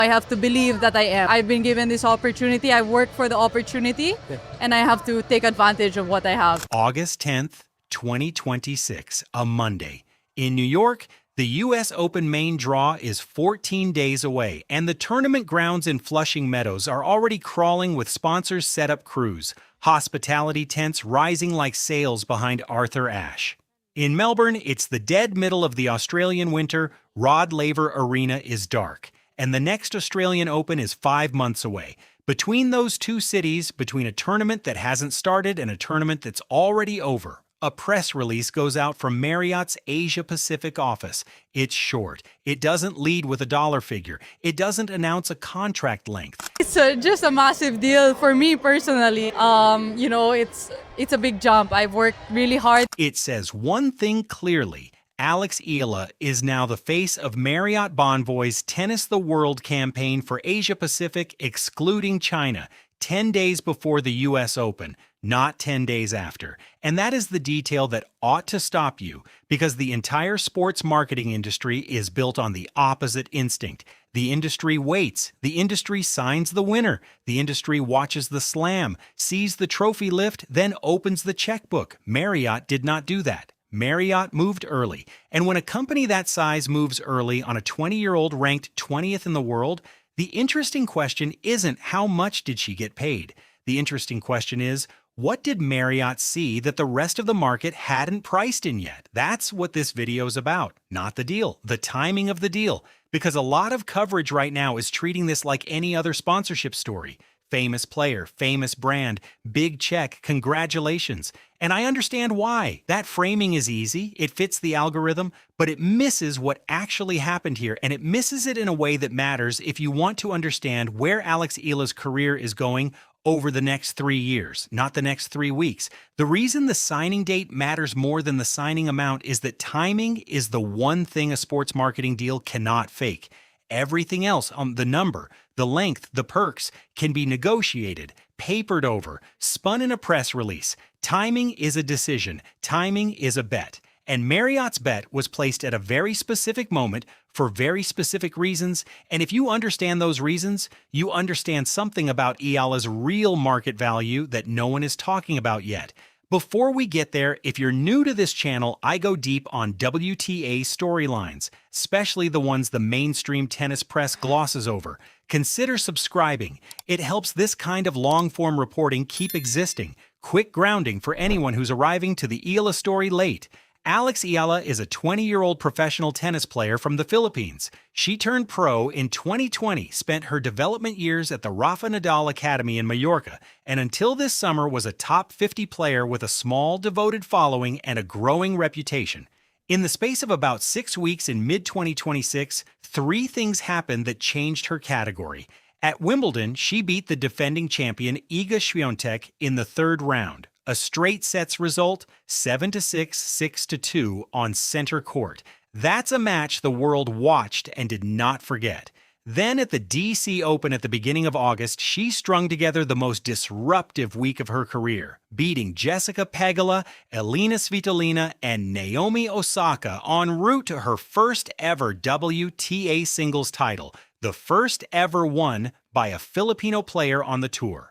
I have to believe that I am. I've been given this opportunity. I worked for the opportunity, and I have to take advantage of what I have. August 10th, 2026, a Monday. In New York, the U.S. Open main draw is 14 days away, and the tournament grounds in Flushing Meadows are already crawling with sponsors set up crews, hospitality tents rising like sails behind Arthur Ashe. In Melbourne, it's the dead middle of the Australian winter, Rod Laver Arena is dark, and the next Australian Open is 5 months away. Between those two cities, between a tournament that hasn't started and a tournament that's already over, a press release goes out from Marriott's Asia Pacific office. It's short. It doesn't lead with a dollar figure. It doesn't announce a contract length. It's just a massive deal for me personally. It's a big jump. I've worked really hard. It says one thing clearly. Alex Eala is now the face of Marriott Bonvoy's Tennis the World campaign for Asia Pacific, excluding China, 10 days before the U.S. Open, not 10 days after. And that is the detail that ought to stop you, because the entire sports marketing industry is built on the opposite instinct. The industry waits. The industry signs the winner. The industry watches the slam, sees the trophy lift, then opens the checkbook. Marriott did not do that. Marriott moved early, and when a company that size moves early on a 20-year-old ranked 20th in the world, the interesting question isn't how much did she get paid. The interesting question is, what did Marriott see that the rest of the market hadn't priced in yet? That's what this video is about, not the deal, the timing of the deal, because a lot of coverage right now is treating this like any other sponsorship story. Famous player, famous brand, big check, congratulations. And I understand why. That framing is easy, it fits the algorithm, but it misses what actually happened here, and it misses it in a way that matters if you want to understand where Alex Eala's career is going over the next 3 years, not the next 3 weeks. The reason the signing date matters more than the signing amount is that timing is the one thing a sports marketing deal cannot fake. Everything else, the number, the length, the perks, can be negotiated, papered over, spun in a press release. Timing is a decision. Timing is a bet. And Marriott's bet was placed at a very specific moment for very specific reasons. And if you understand those reasons, you understand something about Eala's real market value that no one is talking about yet. Before we get there, if you're new to this channel, I go deep on WTA storylines, especially the ones the mainstream tennis press glosses over. Consider subscribing. It helps this kind of long-form reporting keep existing. Quick grounding for anyone who's arriving to the Eala story late. Alex Eala is a 20-year-old professional tennis player from the Philippines. She turned pro in 2020, spent her development years at the Rafa Nadal Academy in Mallorca, and until this summer was a top 50 player with a small, devoted following and a growing reputation. In the space of about 6 weeks in mid-2026, 3 things happened that changed her category. At Wimbledon, she beat the defending champion Iga Świątek in the 3rd round. A straight sets result, 7-6, 6-2 on center court. That's a match the world watched and did not forget. Then at the DC Open at the beginning of August, she strung together the most disruptive week of her career, beating Jessica Pegula, Elina Svitolina, and Naomi Osaka en route to her first ever WTA singles title, the first ever won by a Filipino player on the tour.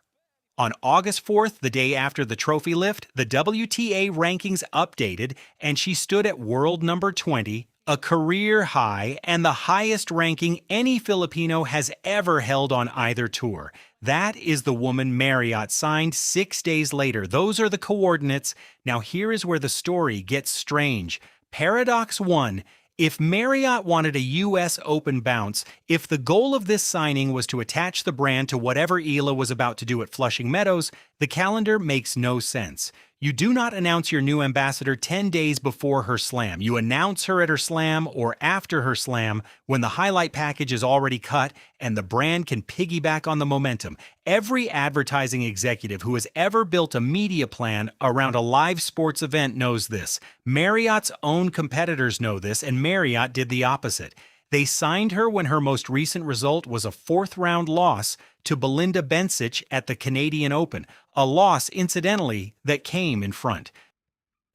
On August 4th, the day after the trophy lift, the WTA rankings updated, and she stood at world number 20, a career high and the highest ranking any Filipino has ever held on either tour. That is the woman Marriott signed 6 days later. Those are the coordinates. Now here is where the story gets strange. Paradox 1. If Marriott wanted a U.S. Open bounce, if the goal of this signing was to attach the brand to whatever Eala was about to do at Flushing Meadows, the calendar makes no sense. You do not announce your new ambassador 10 days before her slam. You announce her at her slam or after her slam when the highlight package is already cut and the brand can piggyback on the momentum. Every advertising executive who has ever built a media plan around a live sports event knows this. Marriott's own competitors know this, and Marriott did the opposite. They signed her when her most recent result was a 4th-round loss to Belinda Bencic at the Canadian Open, a loss, incidentally, that came in front.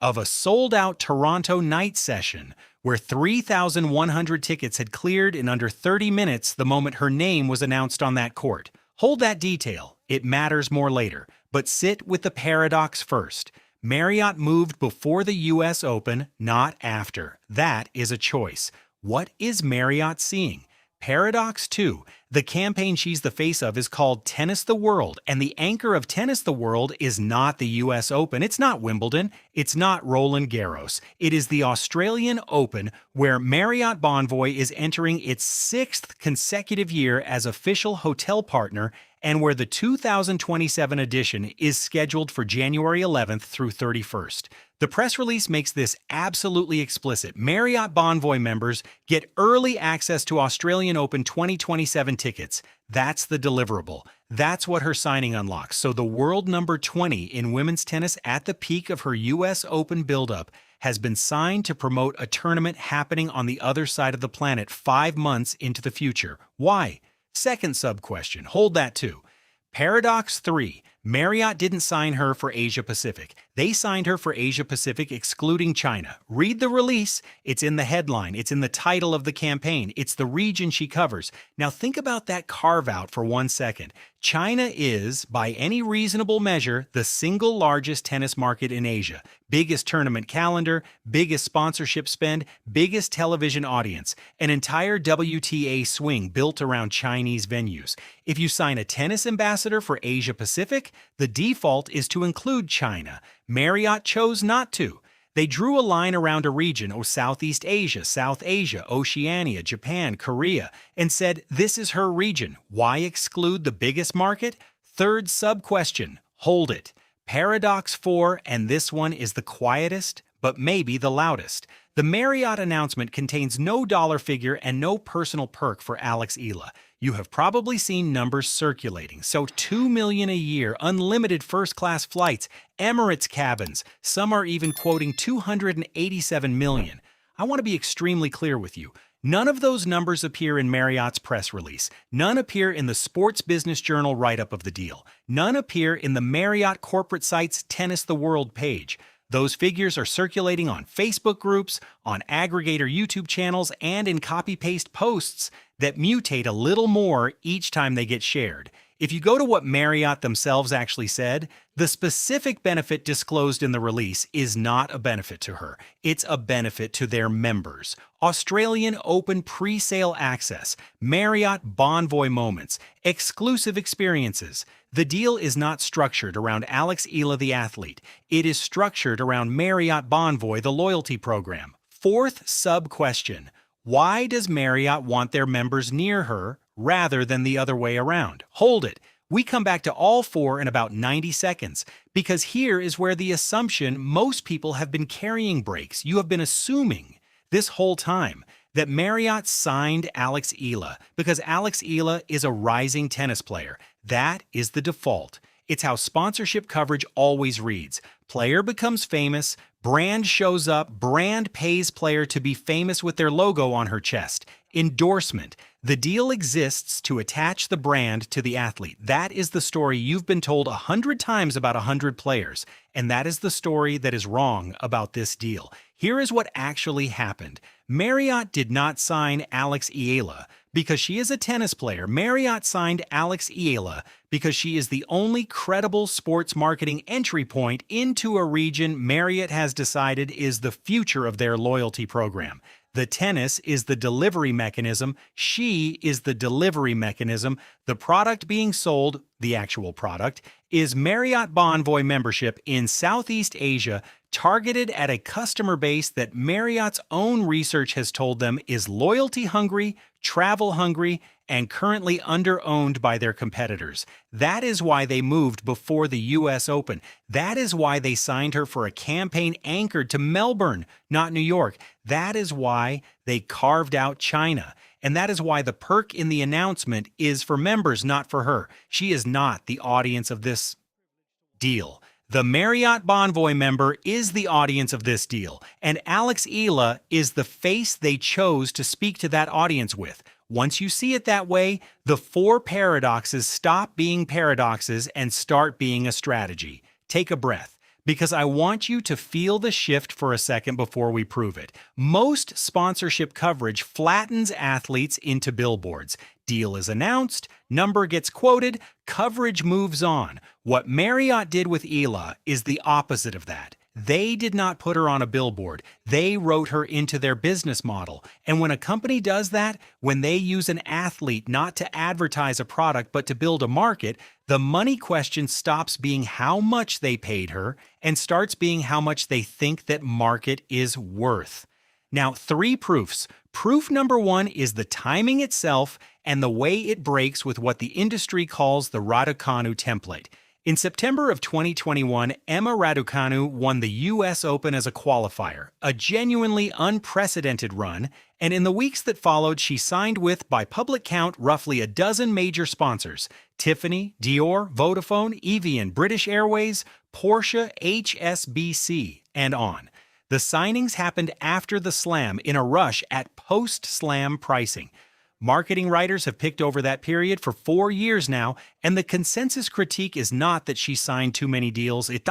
of a sold-out Toronto night session where 3,100 tickets had cleared in under 30 minutes the moment her name was announced on that court. Hold that detail. It matters more later. But sit with the paradox first. Marriott moved before the U.S. Open, not after. That is a choice. What is Marriott seeing? Paradox 2. The campaign she's the face of is called Tennis the World, and the anchor of Tennis the World is not the U.S. Open. It's not Wimbledon. It's not Roland Garros. It is the Australian Open, where Marriott Bonvoy is entering its 6th consecutive year as official hotel partner, and where the 2027 edition is scheduled for January 11th through 31st. The press release makes this absolutely explicit. Marriott Bonvoy members get early access to Australian Open 2027 tickets. That's the deliverable. That's what her signing unlocks. So the world number 20 in women's tennis at the peak of her U.S. Open buildup has been signed to promote a tournament happening on the other side of the planet 5 months into the future. Why? Second sub-question. Hold that too. Paradox 3. Marriott didn't sign her for Asia-Pacific. They signed her for Asia-Pacific excluding China. Read the release. It's in the headline. It's in the title of the campaign. It's the region she covers. Now think about that carve-out for 1 second. China is, by any reasonable measure, the single largest tennis market in Asia. Biggest tournament calendar, biggest sponsorship spend, biggest television audience. An entire WTA swing built around Chinese venues. If you sign a tennis ambassador for Asia-Pacific, the default is to include China. Marriott chose not to. They drew a line around a region, Southeast Asia, South Asia, Oceania, Japan, Korea, and said this is her region. Why exclude the biggest market? Third sub-question. Hold it. Paradox 4, and this one is the quietest, but maybe the loudest. The Marriott announcement contains no dollar figure and no personal perk for Alex Eala. You have probably seen numbers circulating. So $2 million a year, unlimited first-class flights, Emirates cabins. Some are even quoting $287 million. I want to be extremely clear with you. None of those numbers appear in Marriott's press release. None appear in the Sports Business Journal write-up of the deal. None appear in the Marriott corporate site's Tennis the World page. Those figures are circulating on Facebook groups, on aggregator YouTube channels, and in copy-paste posts that mutate a little more each time they get shared. If you go to what Marriott themselves actually said, the specific benefit disclosed in the release is not a benefit to her. It's a benefit to their members. Australian Open pre-sale access, Marriott Bonvoy moments, exclusive experiences. The deal is not structured around Alex Eala the athlete. It is structured around Marriott Bonvoy, the loyalty program. Fourth sub-question. Why does Marriott want their members near her rather than the other way around? Hold it. We come back to all four in about 90 seconds, because here is where the assumption most people have been carrying breaks. You have been assuming this whole time that Marriott signed Alex Eala because Alex Eala is a rising tennis player. That is the default. It's how sponsorship coverage always reads. Player becomes famous, brand shows up, brand pays player to be famous with their logo on her chest. Endorsement. The deal exists to attach the brand to the athlete. That is the story you've been told 100 times about 100 players, and that is the story that is wrong about this deal. Here is what actually happened. Marriott did not sign Alex Eala because she is a tennis player. Marriott signed Alex Eala because she is the only credible sports marketing entry point into a region Marriott has decided is the future of their loyalty program. The tennis is the delivery mechanism. She is the delivery mechanism. The product being sold, the actual product, is Marriott Bonvoy membership in Southeast Asia, targeted at a customer base that Marriott's own research has told them is loyalty-hungry, travel-hungry, and currently under-owned by their competitors. That is why they moved before the U.S. Open. That is why they signed her for a campaign anchored to Melbourne, not New York. That is why they carved out China. And that is why the perk in the announcement is for members, not for her. She is not the audience of this deal. The Marriott Bonvoy member is the audience of this deal, and Alex Eala is the face they chose to speak to that audience with. Once you see it that way, the four paradoxes stop being paradoxes and start being a strategy. Take a breath. because I want you to feel the shift for a second before we prove it. Most sponsorship coverage flattens athletes into billboards. Deal is announced, number gets quoted, coverage moves on. What Marriott did with Eala is the opposite of that. They did not put her on a billboard. They wrote her into their business model. And when a company does that, when they use an athlete not to advertise a product but to build a market, the money question stops being how much they paid her and starts being how much they think that market is worth. Now, 3 proofs. Proof number 1 is the timing itself and the way it breaks with what the industry calls the Raducanu template. In September of 2021, Emma Raducanu won the U.S. Open as a qualifier, a genuinely unprecedented run, and in the weeks that followed, she signed with, by public count, roughly a dozen major sponsors: Tiffany, Dior, Vodafone, Evian, British Airways, Porsche, HSBC, and on. The signings happened after the slam in a rush at post-slam pricing. Marketing writers have picked over that period for 4 years now, and the consensus critique is not that she signed too many deals. It's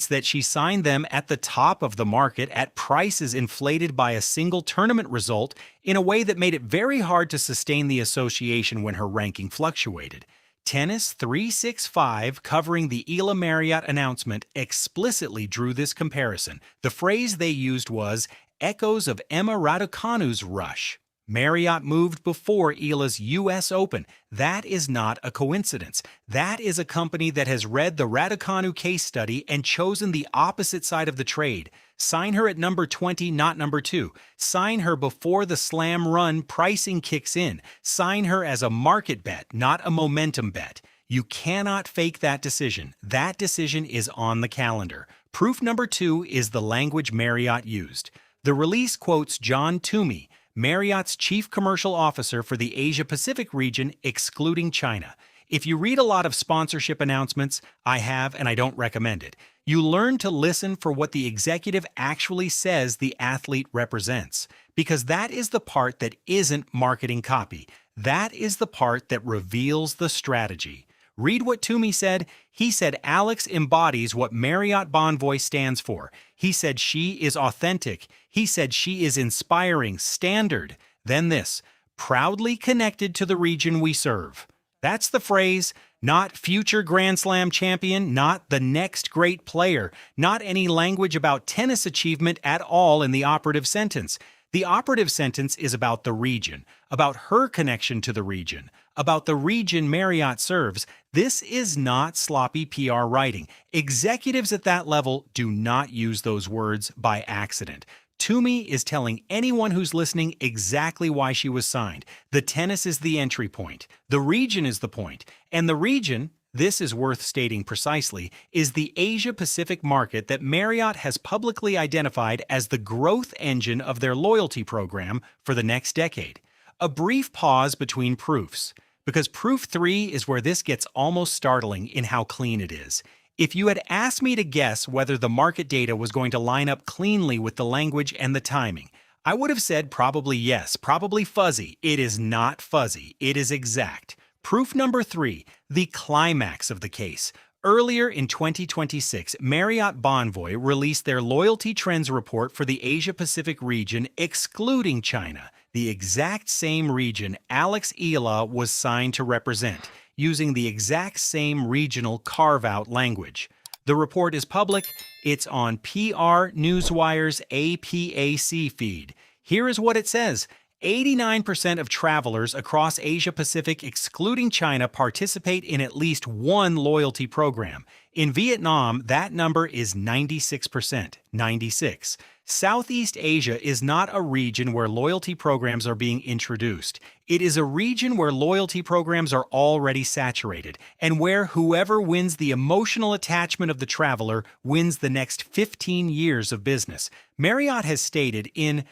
that she signed them at the top of the market at prices inflated by a single tournament result in a way that made it very hard to sustain the association when her ranking fluctuated. Tennis 365, covering the Eala Marriott announcement, explicitly drew this comparison. The phrase they used was, "echoes of Emma Raducanu's rush." Marriott moved before Eala's U.S. Open. That is not a coincidence. That is a company that has read the Raducanu case study and chosen the opposite side of the trade. Sign her at number 20, not number 2. Sign her before the slam run pricing kicks in. Sign her as a market bet, not a momentum bet. You cannot fake that decision. That decision is on the calendar. Proof number 2 is the language Marriott used. The release quotes John Toomey, Marriott's chief commercial officer for the Asia-Pacific region, excluding China. If you read a lot of sponsorship announcements, I have, and I don't recommend it, you learn to listen for what the executive actually says the athlete represents, because that is the part that isn't marketing copy. That is the part that reveals the strategy. Read what Toomey said. He said Alex embodies what Marriott Bonvoy stands for. He said she is authentic. He said she is inspiring, standard. Then this, proudly connected to the region we serve. That's the phrase, not future Grand Slam champion, not the next great player, not any language about tennis achievement at all in the operative sentence. The operative sentence is about the region, about her connection to the region, about the region Marriott serves. This is not sloppy PR writing. Executives at that level do not use those words by accident. Toomey is telling anyone who's listening exactly why she was signed. The tennis is the entry point. The region is the point. And the region, this is worth stating precisely, is the Asia-Pacific market that Marriott has publicly identified as the growth engine of their loyalty program for the next decade. A brief pause between proofs, because proof 3 is where this gets almost startling in how clean it is. If you had asked me to guess whether the market data was going to line up cleanly with the language and the timing, I would have said probably yes, probably fuzzy. It is not fuzzy. It is exact. Proof number 3, the climax of the case. Earlier in 2026, Marriott Bonvoy released their loyalty trends report for the Asia-Pacific region, excluding China, the exact same region Alex Eala was signed to represent, using the exact same regional carve-out language. The report is public. It's on PR Newswire's APAC feed. Here is what it says. 89% of travelers across Asia-Pacific, excluding China, participate in at least one loyalty program. In Vietnam, that number is 96%, 96. Southeast Asia is not a region where loyalty programs are being introduced. It is a region where loyalty programs are already saturated, and where whoever wins the emotional attachment of the traveler wins the next 15 years of business. Marriott has stated in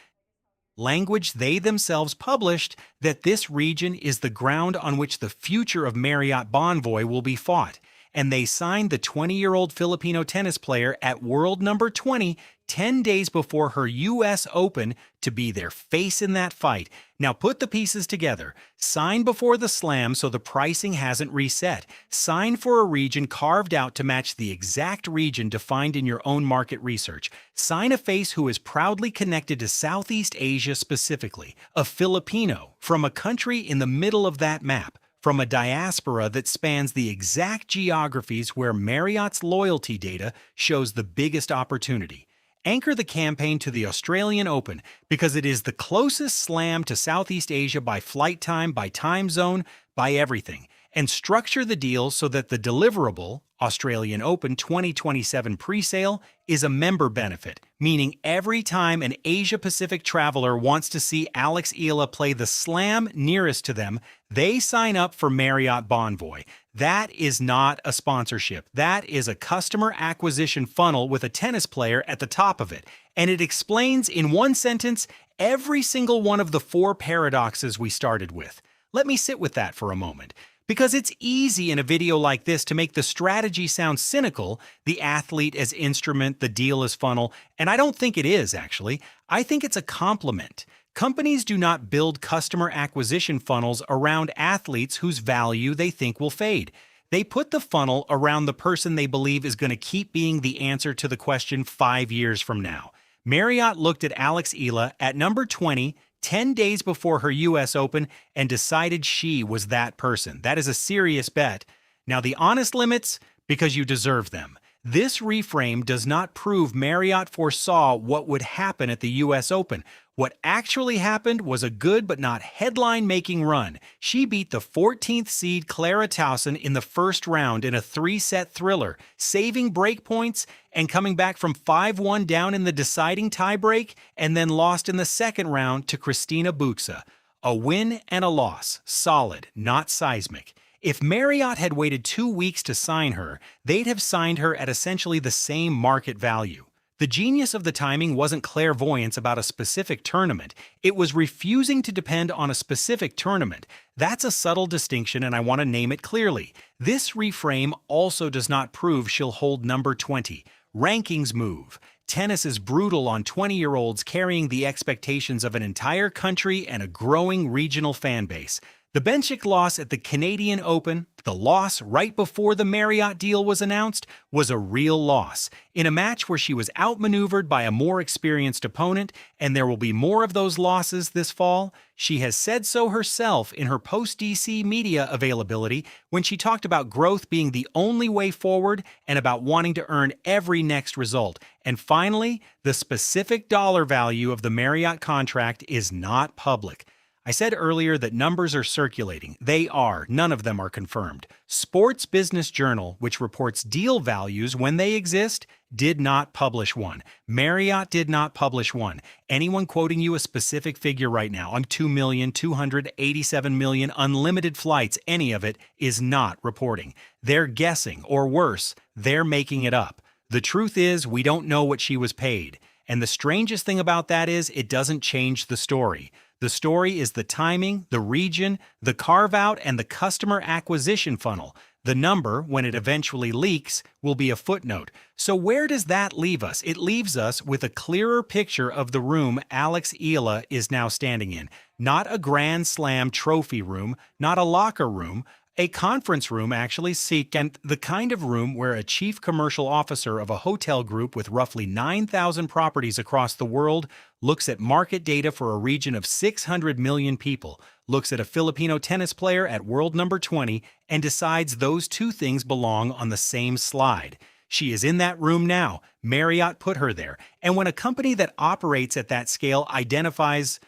language they themselves published that this region is the ground on which the future of Marriott Bonvoy will be fought. And they signed the 20-year-old Filipino tennis player at world number 20 10 days before her U.S. Open to be their face in that fight. Now put the pieces together. Sign before the slam so the pricing hasn't reset. Sign for a region carved out to match the exact region defined in your own market research. Sign a face who is proudly connected to Southeast Asia specifically, a Filipino from a country in the middle of that map, from a diaspora that spans the exact geographies where Marriott's loyalty data shows the biggest opportunity. Anchor the campaign to the Australian Open because it is the closest slam to Southeast Asia by flight time, by time zone, by everything. And structure the deal so that the deliverable, Australian Open 2027 presale, is a member benefit, meaning every time an Asia-Pacific traveler wants to see Alex Eala play the slam nearest to them, they sign up for Marriott Bonvoy. That is not a sponsorship. That is a customer acquisition funnel with a tennis player at the top of it. And it explains in one sentence every single one of the 4 paradoxes we started with. Let me sit with that for a moment. Because it's easy in a video like this to make the strategy sound cynical, the athlete as instrument, the deal as funnel, and I don't think it is, actually. I think it's a compliment. Companies do not build customer acquisition funnels around athletes whose value they think will fade. They put the funnel around the person they believe is going to keep being the answer to the question 5 years from now. Marriott looked at Alex Eala at number 20, 10 days before her U.S. Open, and decided she was that person. That is a serious bet. Now, the honest limits, because you deserve them. This reframe does not prove Marriott foresaw what would happen at the U.S. Open. What actually happened was a good but not headline-making run. She beat the 14th seed Clara Towson in the first round in a 3-set thriller, saving break points and coming back from 5-1 down in the deciding tiebreak, and then lost in the second round to Christina Buxa. A win and a loss, solid, not seismic. If Marriott had waited 2 weeks to sign her, they'd have signed her at essentially the same market value. The genius of the timing wasn't clairvoyance about a specific tournament. It was refusing to depend on a specific tournament. That's a subtle distinction, and I want to name it clearly. This reframe also does not prove she'll hold number 20. Rankings move. Tennis is brutal on 20-year-olds carrying the expectations of an entire country and a growing regional fan base. The Bencic loss at the Canadian Open, the loss right before the Marriott deal was announced, was a real loss. In a match where she was outmaneuvered by a more experienced opponent, and there will be more of those losses this fall, she has said so herself in her post-DC media availability when she talked about growth being the only way forward and about wanting to earn every next result. And finally, the specific dollar value of the Marriott contract is not public. I said earlier that numbers are circulating. They are. None of them are confirmed. Sports Business Journal, which reports deal values when they exist, did not publish one. Marriott did not publish one. Anyone quoting you a specific figure right now on 2,287,000,000 unlimited flights, any of it, is not reporting. They're guessing, or worse, they're making it up. The truth is, we don't know what she was paid. And the strangest thing about that is, it doesn't change the story. The story is the timing, the region, the carve-out, and the customer acquisition funnel. The number, when it eventually leaks, will be a footnote. So where does that leave us? It leaves us with a clearer picture of the room Alex Eala is now standing in. Not a Grand Slam trophy room, not a locker room, a conference room, actually, and the kind of room where a chief commercial officer of a hotel group with roughly 9,000 properties across the world looks at market data for a region of 600 million people, looks at a Filipino tennis player at world number 20, and decides those two things belong on the same slide. She is in that room now. Marriott put her there. And when a company that operates at that scale identifies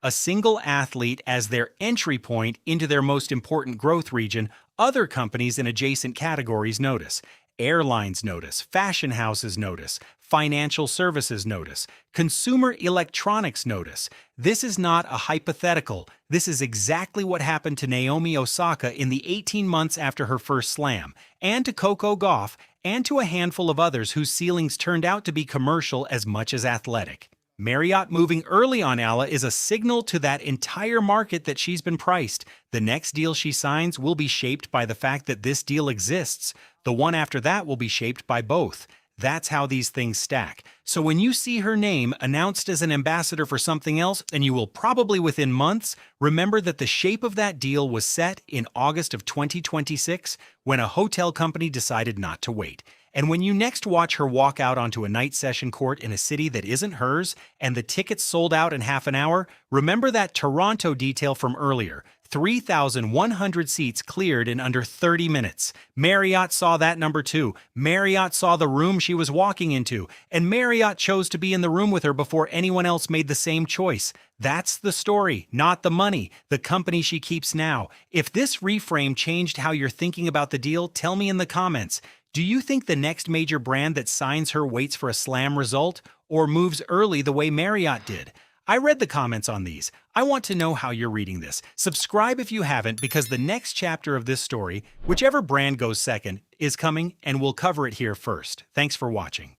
a single athlete as their entry point into their most important growth region, other companies in adjacent categories notice. Airlines notice, fashion houses notice, financial services notice, consumer electronics notice. This is not a hypothetical. This is exactly what happened to Naomi Osaka in the 18 months after her first slam, and to Coco Gauff, and to a handful of others whose ceilings turned out to be commercial as much as athletic. Marriott moving early on Eala is a signal to that entire market that she's been priced. The next deal she signs will be shaped by the fact that this deal exists. The one after that will be shaped by both. That's how these things stack. So when you see her name announced as an ambassador for something else, and you will probably within months, remember that the shape of that deal was set in August of 2026 when a hotel company decided not to wait. And when you next watch her walk out onto a night session court in a city that isn't hers and the tickets sold out in half an hour, remember that Toronto detail from earlier. 3,100 seats cleared in under 30 minutes. Marriott saw that number too. Marriott saw the room she was walking into, and Marriott chose to be in the room with her before anyone else made the same choice. That's the story, not the money, the company she keeps now. If this reframe changed how you're thinking about the deal, tell me in the comments. Do you think the next major brand that signs her waits for a slam result or moves early the way Marriott did? I read the comments on these. I want to know how you're reading this. Subscribe if you haven't, because the next chapter of this story, whichever brand goes second, is coming and we'll cover it here first. Thanks for watching.